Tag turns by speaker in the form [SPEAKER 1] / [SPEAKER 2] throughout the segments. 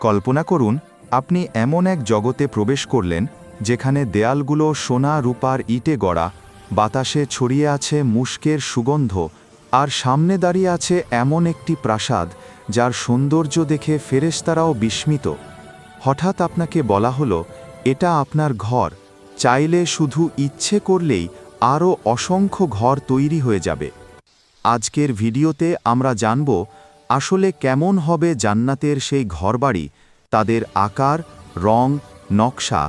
[SPEAKER 1] কল্পনা করুন আপনি এমন এক জগতে প্রবেশ করলেন যেখানে দেয়ালগুলো সোনা রূপার ইটে গড়া, বাতাসে ছড়িয়ে আছে মুষ্কের সুগন্ধ, আর সামনে দাঁড়িয়ে আছে এমন একটি প্রাসাদ যার সৌন্দর্য দেখে ফেরেশতারাও বিস্মিত। হঠাৎ আপনাকে বলা হলো, এটা আপনার ঘর, চাইলে শুধু ইচ্ছে করলেই আরও অসংখ্য ঘর তৈরি হয়ে যাবে। আজকের ভিডিওতে আমরা জানব আসলে কেমন হবে জান্নাতের সেই ঘরবাড়ি, তাদের আকার, রং, নকশা,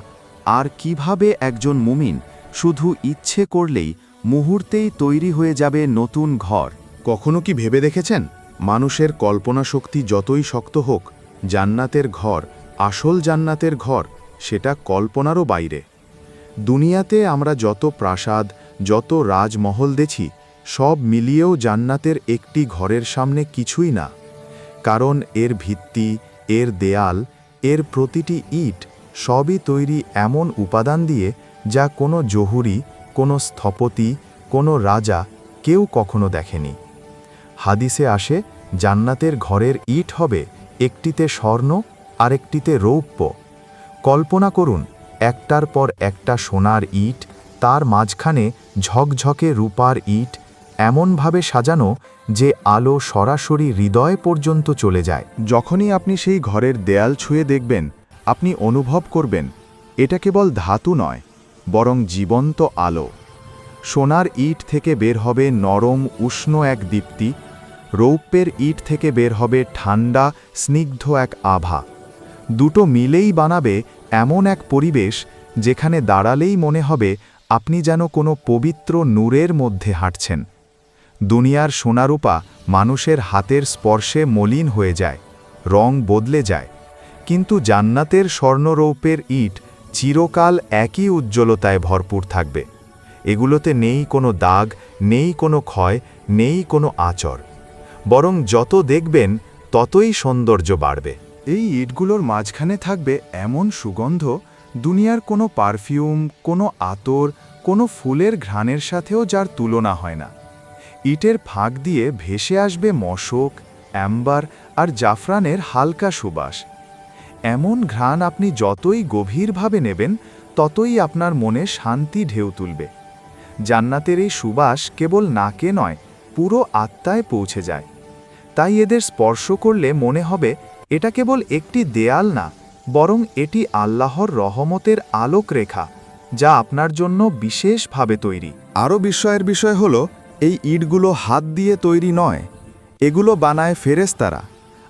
[SPEAKER 1] আর কিভাবে একজন মুমিন শুধু ইচ্ছে করলেই মুহূর্তেই তৈরি হয়ে যাবে নতুন ঘর।
[SPEAKER 2] কখনো কি ভেবে দেখেছেন, মানুষের কল্পনা শক্তি যতই শক্ত হোক, জান্নাতের ঘর, আসল জান্নাতের ঘর, সেটা কল্পনারও বাইরে। দুনিয়াতে আমরা যত প্রাসাদ, যত রাজমহল দেখি, সব মিলিয়েও জান্নাতের একটি ঘরের সামনে কিছুই না। কারণ এর ভিত্তি, এর দেয়াল, এর প্রতিটি ইট সবই তৈরি এমন উপাদান দিয়ে যা কোনো জহুরি, কোনো স্থপতি, কোনো রাজা কেউ কখনো দেখেনি। হাদিসে আসে, জান্নাতের ঘরের ইট হবে একটিতে স্বর্ণ, আরেকটিতে রৌপ্য। কল্পনা করুন, একটার পর একটা সোনার ইট, তার মাঝখানে ঝকঝকে রূপার ইট, এমনভাবে সাজানো যে আলো সরাসরি হৃদয় পর্যন্ত চলে যায়। যখনই আপনি সেই ঘরের দেয়াল ছুঁয়ে দেখবেন, আপনি অনুভব করবেন এটা কেবল ধাতু নয়, বরং জীবন্ত আলো। সোনার ইট থেকে বের হবে নরম উষ্ণ এক দীপ্তি, রৌপ্যের ইট থেকে বের হবে ঠান্ডা স্নিগ্ধ এক আভা। দুটো মিলেই বানাবে এমন এক পরিবেশ যেখানে দাঁড়ালেই মনে হবে আপনি যেন কোনো পবিত্র নূরের মধ্যে হাঁটছেন। দুনিয়ার সোনারূপা মানুষের হাতের স্পর্শে মলিন হয়ে যায়, রং বদলে যায়, কিন্তু জান্নাতের স্বর্ণরৌপ্যের ইট চিরকাল একই উজ্জ্বলতায় ভরপুর থাকবে। এগুলোতে নেই কোনো দাগ, নেই কোনো ক্ষয়, নেই কোনো আচর, বরং যত দেখবেন ততই সৌন্দর্য বাড়বে। এই ইটগুলোর মাঝখানে থাকবে এমন সুগন্ধ, দুনিয়ার কোনো পারফিউম, কোনো আতর, কোনো ফুলের ঘ্রাণের সাথেও যার তুলনা হয় না। ইটের ফাঁক দিয়ে ভেসে আসবে মশক, অ্যাম্বার আর জাফরানের হালকা সুবাস। এমন ঘ্রাণ আপনি যতই গভীরভাবে নেবেন, ততই আপনার মনে শান্তি ঢেউ তুলবে। জান্নাতের এই সুবাস কেবল নাকে নয়, পুরো আত্মায় পৌঁছে যায়। তাই এদের স্পর্শ করলে মনে হবে এটা কেবল একটি দেয়াল না, বরং এটি আল্লাহর রহমতের আলোকরেখা, যা আপনার জন্য বিশেষভাবে তৈরি। আরও বিস্ময়ের বিষয় হল, এই ইটগুলো হাত দিয়ে তৈরি নয়, এগুলো বানায় ফেরেশতারা,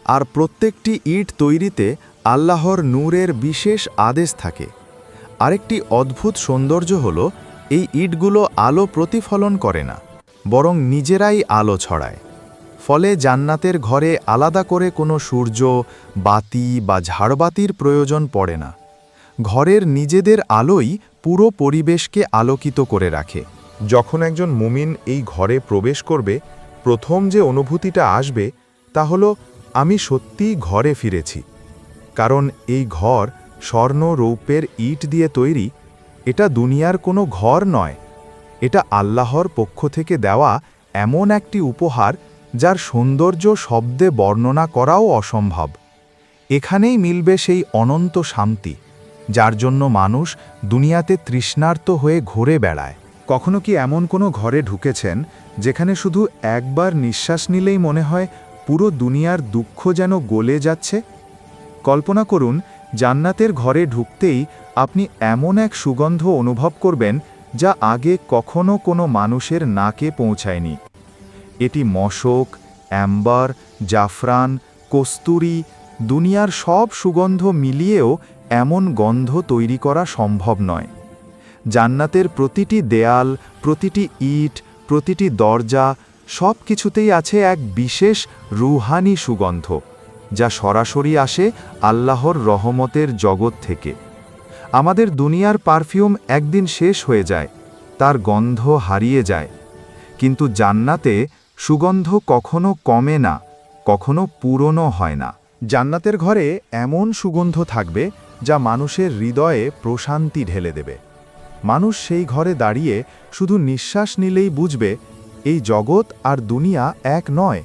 [SPEAKER 2] আর প্রত্যেকটি ইট তৈরিতে আল্লাহর নূরের বিশেষ আদেশ থাকে। আরেকটি অদ্ভুত সৌন্দর্য হল, এই ইটগুলো আলো প্রতিফলন করে না, বরং নিজেরাই আলো ছড়ায়। ফলে জান্নাতের ঘরে আলাদা করে কোনো সূর্য, বাতি বা ঝাড়বাতির প্রয়োজন পড়ে না। ঘরের নিজেদের আলোই পুরো পরিবেশকে আলোকিত করে রাখে। যখন একজন মুমিন এই ঘরে প্রবেশ করবে, প্রথম যে অনুভূতিটা আসবে তা হলো, আমি সত্যিই ঘরে ফিরেছি। কারণ এই ঘর স্বর্ণ রৌপ্যের ইট দিয়ে তৈরি। এটা দুনিয়ার কোনো ঘর নয়, এটা আল্লাহর পক্ষ থেকে দেওয়া এমন একটি উপহার যার সৌন্দর্য শব্দে বর্ণনা করাও অসম্ভব। এখানেই মিলবে সেই অনন্ত শান্তি, যার জন্য মানুষ দুনিয়াতে তৃষ্ণার্ত হয়ে ঘুরে বেড়ায়। কখনো কি এমন কোনো ঘরে ঢুকেছেন যেখানে শুধু একবার নিঃশ্বাস নিলেই মনে হয় পুরো দুনিয়ার দুঃখ যেন গলে যাচ্ছে? কল্পনা করুন, জান্নাতের ঘরে ঢুকতেই আপনি এমন এক সুগন্ধ অনুভব করবেন যা আগে কখনো কোনো মানুষের নাকে পৌঁছায়নি। এটি মশক, অ্যাম্বার, জাফরান, কস্তুরি, দুনিয়ার সব সুগন্ধ মিলিয়েও এমন গন্ধ তৈরি করা সম্ভব নয়। জান্নাতের প্রতিটি দেয়াল, প্রতিটি ইট, প্রতিটি দরজা, সব কিছুতেই আছে এক বিশেষ রুহানি সুগন্ধ, যা সরাসরি আসে আল্লাহর রহমতের জগৎ থেকে। আমাদের দুনিয়ার পারফিউম একদিন শেষ হয়ে যায়, তার গন্ধ হারিয়ে যায়, কিন্তু জান্নাতে সুগন্ধ কখনো কমে না, কখনো পুরনো হয় না। জান্নাতের ঘরে এমন সুগন্ধ থাকবে যা মানুষের হৃদয়ে প্রশান্তি ঢেলে দেবে। মানুষ সেই ঘরে দাঁড়িয়ে শুধু নিঃশ্বাস নিলেই বুঝবে, এই জগৎ আর দুনিয়া এক নয়।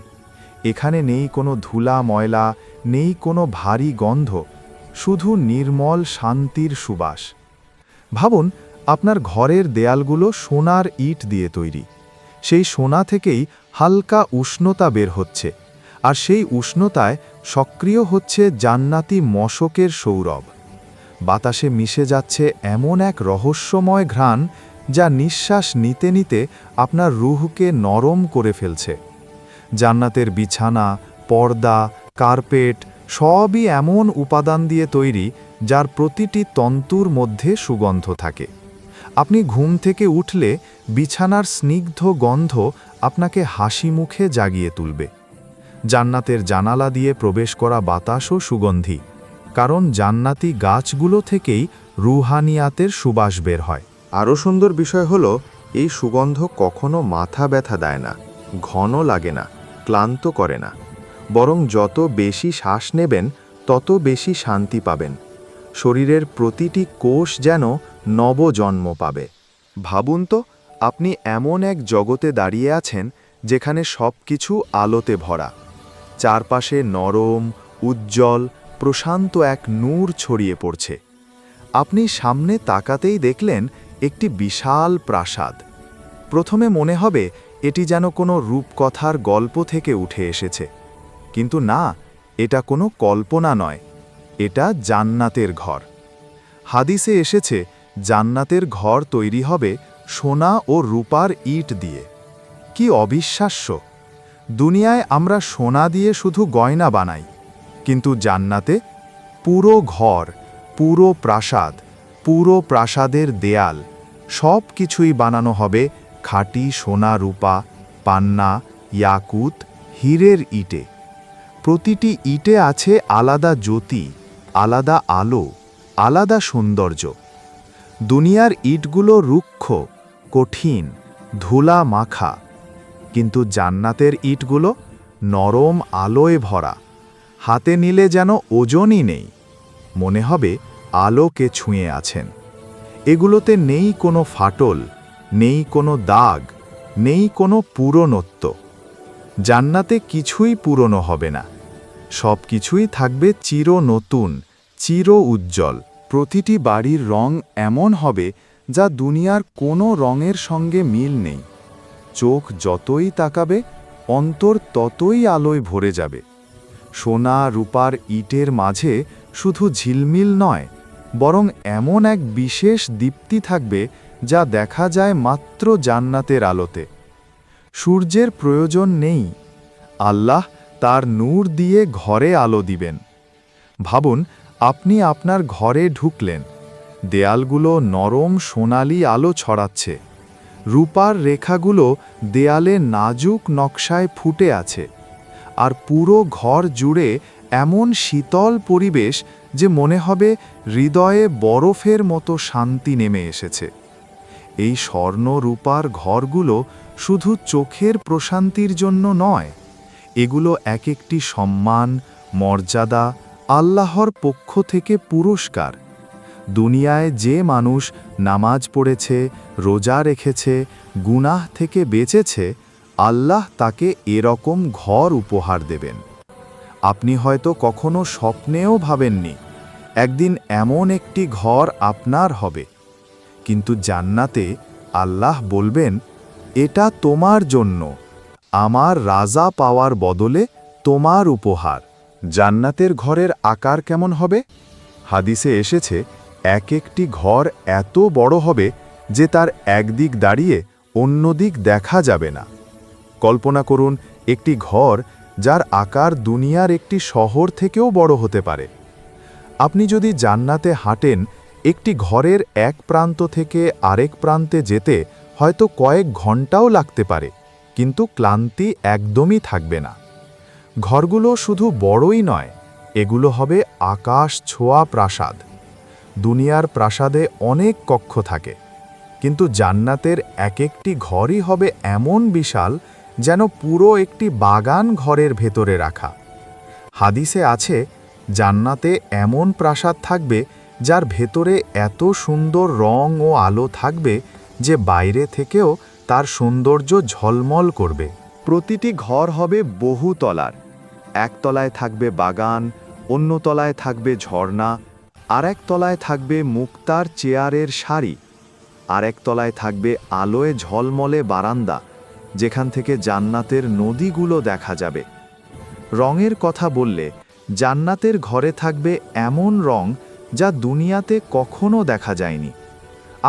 [SPEAKER 1] এখানে নেই কোনো ধুলা ময়লা, নেই কোনো ভারী গন্ধ, শুধু নির্মল শান্তির সুবাস। ভাবুন, আপনার ঘরের দেয়ালগুলো সোনার ইট দিয়ে তৈরি। সেই সোনা থেকেই হালকা উষ্ণতা বের হচ্ছে, আর সেই উষ্ণতায় সক্রিয় হচ্ছে জান্নাতি মশকের সৌরভ। বাতাসে মিশে যাচ্ছে এমন এক রহস্যময় ঘ্রাণ, যা নিঃশ্বাস নিতে নিতে আপনার রুহকে নরম করে ফেলছে। জান্নাতের বিছানা, পর্দা, কার্পেট সবই এমন উপাদান দিয়ে তৈরি, যার প্রতিটি তন্তুর মধ্যে সুগন্ধ থাকে। আপনি ঘুম থেকে উঠলে বিছানার স্নিগ্ধ গন্ধ আপনাকে হাসি মুখে জাগিয়ে তুলবে। জান্নাতের জানালা দিয়ে প্রবেশ করা বাতাসও সুগন্ধি, কারণ জান্নাতি গাছগুলো থেকেই রুহানিয়াতের সুবাস বের হয়।
[SPEAKER 2] আরও সুন্দর বিষয় হলো, এই সুগন্ধ কখনো মাথা ব্যথা দেয় না, ঘন লাগে না, ক্লান্ত করে না, বরং যত বেশি শ্বাস নেবেন তত বেশি শান্তি পাবেন। শরীরের প্রতিটি কোষ যেন নবজন্ম পাবে। ভাবুন তো, আপনি এমন এক জগতে দাঁড়িয়ে আছেন যেখানে সব কিছু আলোতে ভরা। চারপাশে নরম, উজ্জ্বল, প্রশান্ত এক নূর ছড়িয়ে পড়ছে। আপনি সামনে তাকাতেই দেখলেন একটি বিশাল প্রাসাদ। প্রথমে মনে হবে এটি যেন কোনো রূপকথার গল্প থেকে উঠে এসেছে, কিন্তু না, এটা কোনো কল্পনা নয়, এটা জান্নাতের ঘর। হাদিসে এসেছে, জান্নাতের ঘর তৈরি হবে সোনা ও রূপার ইট দিয়ে। কি অবিশ্বাস্য! দুনিয়ায় আমরা সোনা দিয়ে শুধু গয়না বানাই, কিন্তু জান্নাতে পুরো ঘর, পুরো প্রাসাদ, পুরো প্রাসাদের দেয়াল সব কিছুই বানানো হবে খাঁটি সোনা রূপা, পান্না, ইয়াকুত, হীরের ইটে। প্রতিটি ইটে আছে আলাদা জ্যোতি, আলাদা আলো, আলাদা সৌন্দর্য। দুনিয়ার ইটগুলো রুক্ষ, কঠিন, ধুলা মাখা, কিন্তু জান্নাতের ইটগুলো নরম আলোয় ভরা। হাতে নিলে যেন ওজনই নেই, মনে হবে আলোকে ছুঁয়ে আছেন। এগুলোতে নেই কোনো ফাটল, নেই কোনো দাগ, নেই কোনো পুরনোত্ব। জান্নাতে কিছুই পুরনো হবে না, সব কিছুই থাকবে চির নতুন, চির উজ্জ্বল। প্রতিটি বাড়ির রং এমন হবে যা দুনিয়ার কোনো রঙের সঙ্গে মিল নেই। চোখ যতই তাকাবে, অন্তর ততই আলোয় ভরে যাবে। সোনা রূপার ইটের মাঝে শুধু ঝিলমিল নয়, বরং এমন এক বিশেষ দীপ্তি থাকবে যা দেখা যায় মাত্র জান্নাতের আলোতে। সূর্যের প্রয়োজন নেই, আল্লাহ তার নূর দিয়ে ঘরে আলো দিবেন। ভাবুন, আপনি আপনার ঘরে ঢুকলেন, দেয়ালগুলো নরম সোনালি আলো ছড়াচ্ছে, রূপার রেখাগুলো দেয়ালে নাজুক নকশায় ফুটে আছে, আর পুরো ঘর জুড়ে এমন শীতল পরিবেশ যে মনে হবে হৃদয়ে বরফের মতো শান্তি নেমে এসেছে। এই স্বর্ণ রূপার ঘরগুলো শুধু চোখের প্রশান্তির জন্য নয়, এগুলো এক একটি সম্মান, মর্যাদা, আল্লাহর পক্ষ থেকে পুরস্কার। দুনিয়ায় যে মানুষ নামাজ পড়েছে, রোজা রেখেছে, গুনাহ থেকে বেঁচেছে, আল্লাহ তাকে এরকম ঘর উপহার দেবেন। আপনি হয়তো কখনো স্বপ্নেও ভাবেননি একদিন এমন একটি ঘর আপনার হবে, কিন্তু জান্নাতে আল্লাহ বলবেন, এটা তোমার জন্য, আমার রাজা পাওয়ার বদলে তোমার উপহার। জান্নাতের ঘরের আকার কেমন হবে? হাদিসে এসেছে, এক একটি ঘর এত বড় হবে যে তার একদিক দাঁড়িয়ে অন্য দিক দেখা যাবে না। কল্পনা করুন একটি ঘর যার আকার দুনিয়ার একটি শহর থেকেও বড় হতে পারে। আপনি যদি জান্নাতে হাঁটেন, একটি ঘরের এক প্রান্ত থেকে আরেক প্রান্তে যেতে হয়তো কয়েক ঘন্টাও লাগতে পারে, কিন্তু ক্লান্তি একদমই থাকবে না। ঘরগুলো শুধু বড়ই নয়, এগুলো হবে আকাশ ছোঁয়া প্রাসাদ। দুনিয়ার প্রাসাদে অনেক কক্ষ থাকে, কিন্তু জান্নাতের এক একটি ঘরই হবে এমন বিশাল যেন পুরো একটি বাগান ঘরের ভেতরে রাখা। হাদিসে আছে, জান্নাতে এমন প্রাসাদ থাকবে যার ভেতরে এত সুন্দর রং ও আলো থাকবে যে বাইরে থেকেও তার সৌন্দর্য ঝলমল করবে।
[SPEAKER 1] প্রতিটি ঘর হবে বহু তলার। এক তলায় থাকবে বাগান, অন্য তলায় থাকবে ঝর্ণা, আর এক তলায় থাকবে মুক্তার চেয়ারের সারি, আর এক তলায় থাকবে আলোয় ঝলমলে বারান্দা, যেখান থেকে জান্নাতের নদীগুলো দেখা যাবে। রঙের কথা বললে জান্নাতের ঘরে থাকবে এমন রং যা দুনিয়াতে কখনো দেখা যায়নি।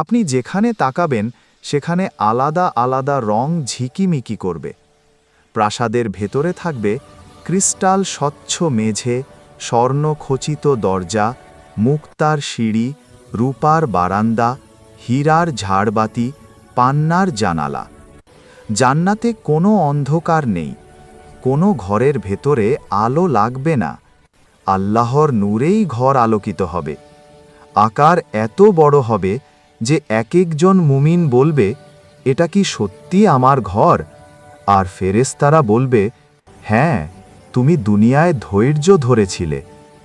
[SPEAKER 1] আপনি যেখানে তাকাবেন সেখানে আলাদা আলাদা রং ঝিকিমিকি করবে। প্রাসাদের ভেতরে থাকবে ক্রিস্টাল স্বচ্ছ মেঝে, স্বর্ণখচিত দরজা, মুক্তার সিঁড়ি, রূপার বারান্দা, হীরার ঝাড়বাতি, পান্নার জানালা। জান্নাতে কোনো অন্ধকার নেই, কোনো ঘরের ভেতরে আলো লাগবে না। আল্লাহর নূরেই ঘর আলোকিত হবে। আকার এত বড় হবে যে এক একজন মুমিন বলবে, এটা কি সত্যি আমার ঘর? আর ফেরেশতারা বলবে, হ্যাঁ, তুমি দুনিয়ায় ধৈর্য ধরেছিলে,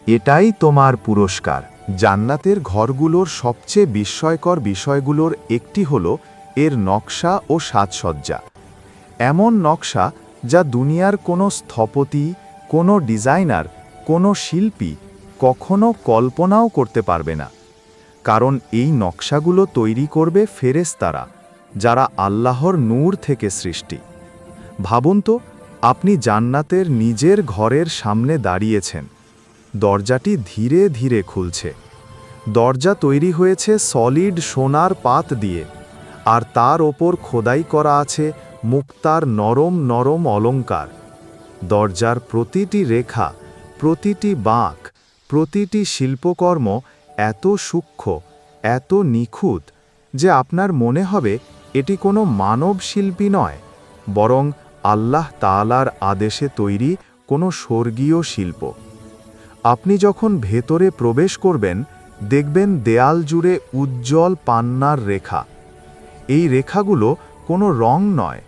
[SPEAKER 1] এটাই তোমার পুরস্কার।
[SPEAKER 2] জান্নাতের ঘরগুলোর সবচেয়ে বিস্ময়কর বিষয়গুলোর একটি হল এর নকশা ও সাজসজ্জা। এমন নকশা যা দুনিয়ার কোনো স্থপতি, কোনো ডিজাইনার, কোনো শিল্পী কখনো কল্পনাও করতে পারবে না। কারণ এই নকশাগুলো তৈরি করবে ফেরেশতারা, যারা আল্লাহর নূর থেকে সৃষ্টি। ভাবুন তো, আপনি জান্নাতের নিজের ঘরের সামনে দাঁড়িয়েছেন। দরজাটি ধীরে ধীরে খুলছে। দরজা তৈরি হয়েছে সলিড সোনার পাত দিয়ে, আর তার ওপর খোদাই করা আছে মুক্তার নরম নরম অলংকার। দরজার প্রতিটি রেখা, প্রতিটি বাঁক, প্রতিটি শিল্পকর্ম এত সূক্ষ্ম, এত নিখুঁত যে আপনার মনে হবে এটি কোনো মানব শিল্পী নয়, বরং আল্লাহ তাআলার আদেশে তৈরি কোনো স্বর্গীয় শিল্প। আপনি যখন ভেতরে প্রবেশ করবেন, দেখবেন দেয়াল জুড়ে উজ্জ্বল পান্নার রেখা। এই রেখাগুলো কোনো রং নয়,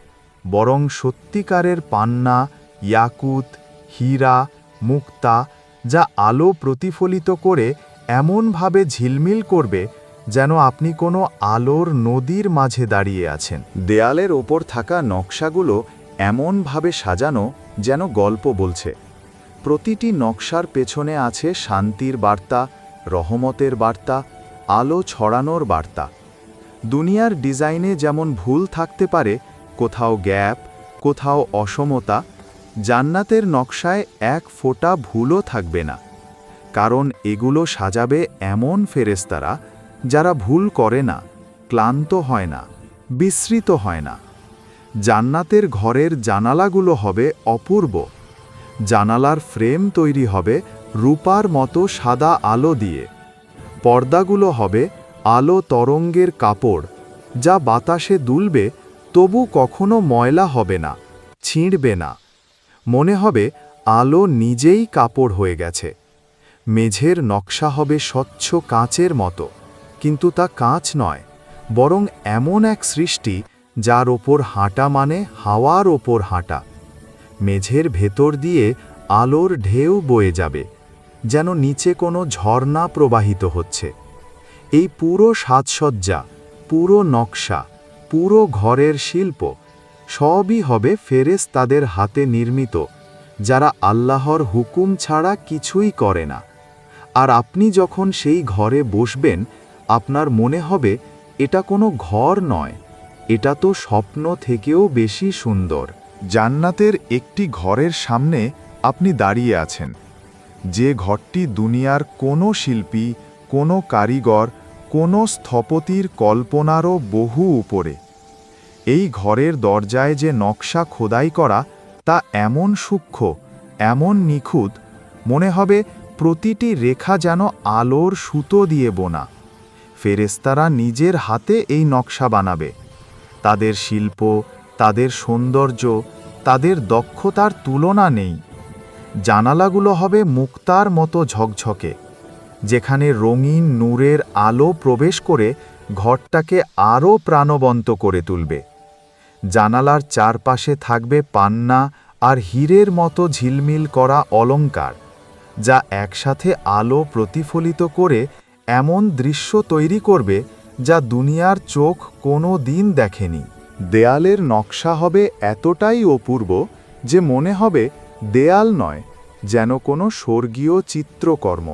[SPEAKER 2] বরং সত্যিকারের পান্না, ইয়াকুত, হীরা, মুক্তা, যা আলো প্রতিফলিত করে এমনভাবে ঝিলমিল করবে যেন আপনি কোনো আলোর নদীর মাঝে দাঁড়িয়ে আছেন। দেয়ালের ওপর থাকা নকশাগুলো এমনভাবে সাজানো যেন গল্প বলছে। প্রতিটি নকশার পেছনে আছে শান্তির বার্তা, রহমতের বার্তা, আলো ছড়ানোর বার্তা। দুনিয়ার ডিজাইনে যেমন ভুল থাকতে পারে, কোথাও গ্যাপ, কোথাও অসমতা, জান্নাতের নকশায় এক ফোঁটা ভুলও থাকবে না। কারণ এগুলো সাজাবে এমন ফেরেশতারা যারা ভুল করে না, ক্লান্ত হয় না, বিস্মৃত হয় না। জান্নাতের ঘরের জানালাগুলো হবে অপূর্ব। জানালার ফ্রেম তৈরি হবে রূপার মতো সাদা আলো দিয়ে। পর্দাগুলো হবে আলো তরঙ্গের কাপড়, যা বাতাসে দুলবে তবু কখনো ময়লা হবে না, ছিঁড়বে না। মনে হবে আলো নিজেই কাপড় হয়ে গেছে। মেঝের নকশা হবে স্বচ্ছ কাঁচের মতো, কিন্তু তা কাঁচ নয়, বরং এমন এক সৃষ্টি যার ওপর হাঁটা মানে হাওয়ার ওপর হাঁটা। মেঝের ভেতর দিয়ে আলোর ঢেউ বয়ে যাবে, যেন নিচে কোনো ঝর্ণা প্রবাহিত হচ্ছে। এই পুরো সাজসজ্জা, পুরো নকশা, পুরো ঘরের শিল্প সবই হবে ফেরেশতাদের হাতে নির্মিত, যারা আল্লাহর হুকুম ছাড়া কিছুই করে না। আর আপনি যখন সেই ঘরে বসবেন, আপনার মনে হবে এটা কোনো ঘর নয়, এটা তো স্বপ্ন থেকেও বেশি সুন্দর। জান্নাতের একটি ঘরের সামনে আপনি দাঁড়িয়ে আছেন, যে ঘরটি দুনিয়ার কোনো শিল্পী, কোনো কারিগর, কোনো স্থপতির কল্পনারও বহু উপরে। এই ঘরের দরজায় যে নকশা খোদাই করা, তা এমন সূক্ষ্ম, এমন নিখুঁত, মনে হবে প্রতিটি রেখা যেন আলোর সুতো দিয়ে বোনা। ফেরেশতারা নিজের হাতে এই নকশা বানাবে। তাদের শিল্প, তাদের সৌন্দর্য, তাদের দক্ষতার তুলনা নেই। জানালাগুলো হবে মুক্তার মতো ঝকঝকে, যেখানে রঙিন নূরের আলো প্রবেশ করে ঘরটাকে আরও প্রাণবন্ত করে তুলবে। জানালার চারপাশে থাকবে পান্না আর হীরের মতো ঝিলমিল করা অলংকার, যা একসাথে আলো প্রতিফলিত করে এমন দৃশ্য তৈরি করবে যা দুনিয়ার চোখ কোনো দিন দেখেনি। দেয়ালের নকশা হবে এতটাই অপূর্ব যে মনে হবে দেয়াল নয়, যেন কোনো স্বর্গীয় চিত্রকর্ম।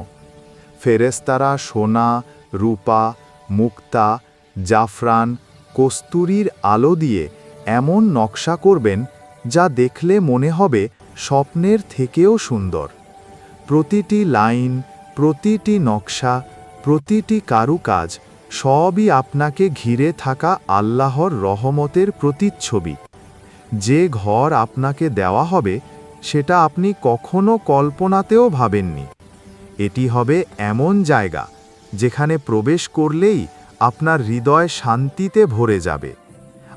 [SPEAKER 2] ফেরেশতারা সোনা, রূপা, মুক্তা, জাফরান, কস্তুরীর আলো দিয়ে এমন নকশা করবেন যা দেখলে মনে হবে স্বপ্নের থেকেও সুন্দর। প্রতিটি লাইন, প্রতিটি নকশা, প্রতিটি কারুকাজ সবই আপনাকে ঘিরে থাকা আল্লাহর রহমতের প্রতিচ্ছবি। যে ঘর আপনাকে দেওয়া হবে সেটা আপনি কখনো কল্পনাতেও ভাবেননি। এটি হবে এমন জায়গা যেখানে প্রবেশ করলেই আপনার হৃদয় শান্তিতে ভরে যাবে।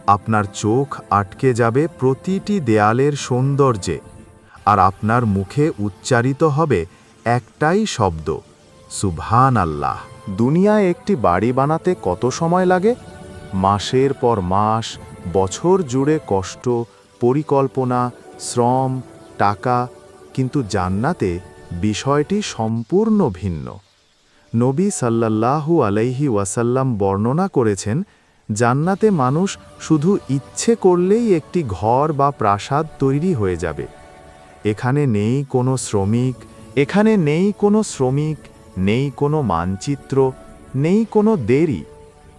[SPEAKER 2] আপনার চোখ আটকে যাবে প্রতিটি দেয়ালের সৌন্দর্যে, আর আপনার মুখে উচ্চারিত হবে একটাই শব্দ, সুবহান আল্লাহ। দুনিয়ায় একটি বাড়ি বানাতে কত সময় লাগে? মাসের পর মাস, বছর জুড়ে কষ্ট, পরিকল্পনা, শ্রম, টাকা। কিন্তু জান্নাতে বিষয়টি সম্পূর্ণ ভিন্ন। নবী সাল্লাল্লাহু আলাইহি ওয়াসাল্লাম বর্ণনা করেছেন, জান্নাতে মানুষ শুধু ইচ্ছে করলেই একটি ঘর বা প্রাসাদ তৈরি হয়ে যাবে। এখানে নেই কোনো শ্রমিক, নেই কোনো মানচিত্র, নেই কোনো দেরি।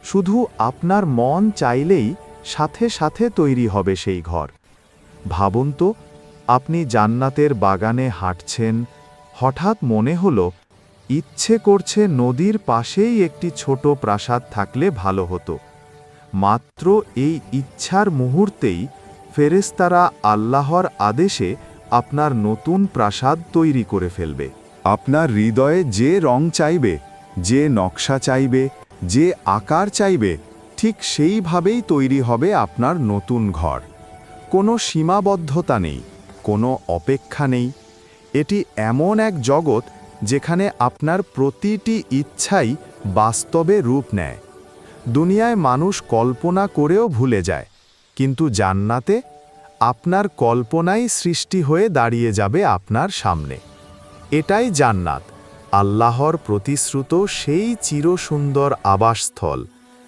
[SPEAKER 2] শুধু আপনার মন চাইলেই সাথে সাথে তৈরি হবে সেই ঘর। ভাবুন তো, আপনি জান্নাতের বাগানে হাঁটছেন, হঠাৎ মনে হলো ইচ্ছে করছে নদীর পাশেই একটি ছোট প্রাসাদ থাকলে ভালো হতো। মাত্র এই ইচ্ছার মুহূর্তেই ফেরেশতারা আল্লাহর আদেশে আপনার নতুন প্রাসাদ তৈরি করে ফেলবে। আপনার হৃদয়ে যে রং চাইবে, যে নকশা চাইবে, যে আকার চাইবে, ঠিক সেইভাবেই তৈরি হবে আপনার নতুন ঘর। কোনো সীমাবদ্ধতা নেই, কোনো অপেক্ষা নেই। এটি এমন এক জগৎ যেখানে আপনার প্রতিটি ইচ্ছাই বাস্তবে রূপ নেয়। দুনিয়ায় মানুষ কল্পনা করেও ভুলে যায়, কিন্তু জান্নাতে আপনার কল্পনাই সৃষ্টি হয়ে দাঁড়িয়ে যাবে আপনার সামনে। এটাই জান্নাত, আল্লাহর প্রতিশ্রুত সেই চিরসুন্দর আবাসস্থল,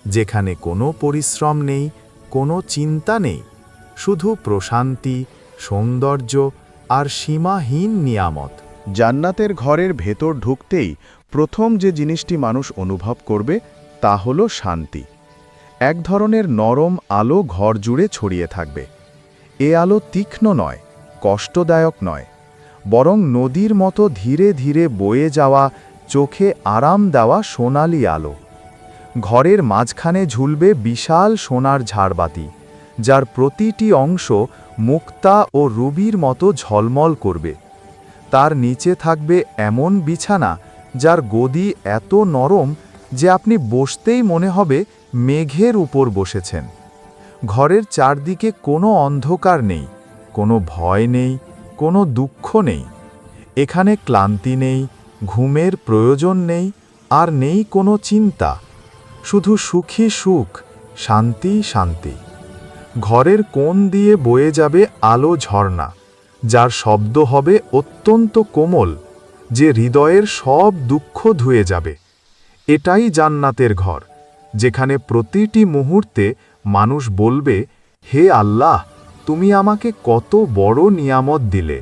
[SPEAKER 2] যেখানে কোনো পরিশ্রম নেই, কোনো চিন্তা নেই, শুধু প্রশান্তি, সৌন্দর্য আর সীমাহীন নিয়ামত। জান্নাতের ঘরের ভেতর ঢুকতেই প্রথম যে জিনিসটি মানুষ অনুভব করবে তা হলো শান্তি। এক ধরনের নরম আলো ঘর জুড়ে ছড়িয়ে থাকবে। এ আলো তীক্ষ্ণ নয়, কষ্টদায়ক নয়, বরং নদীর মতো ধীরে ধীরে বয়ে যাওয়া, চোখে আরাম দেওয়া সোনালি আলো। ঘরের মাঝখানে ঝুলবে বিশাল সোনার ঝাড়বাতি, যার প্রতিটি অংশ মুক্তা ও রুবির মতো ঝলমল করবে। তার নিচে থাকবে এমন বিছানা যার গদি এত নরম যে আপনি বসতেই মনে হবে মেঘের উপর বসেছেন। ঘরের চারদিকে কোনো অন্ধকার নেই, কোনো ভয় নেই, কোনো দুঃখ নেই। এখানে ক্লান্তি নেই, ঘুমের প্রয়োজন নেই, আর নেই কোনো চিন্তা। শুধু সুখী সুখ, শান্তি শান্তি। ঘরের কোণ দিয়ে বয়ে যাবে আলো ঝর্ণা, যার শব্দ হবে অত্যন্ত কোমল, যে হৃদয়ের সব দুঃখ ধুয়ে যাবে। এটাই জান্নাতের ঘর, যেখানে প্রতিটি মুহূর্তে মানুষ বলবে, হে আল্লাহ, তুমি আমাকে কত বড় নিয়ামত দিলে।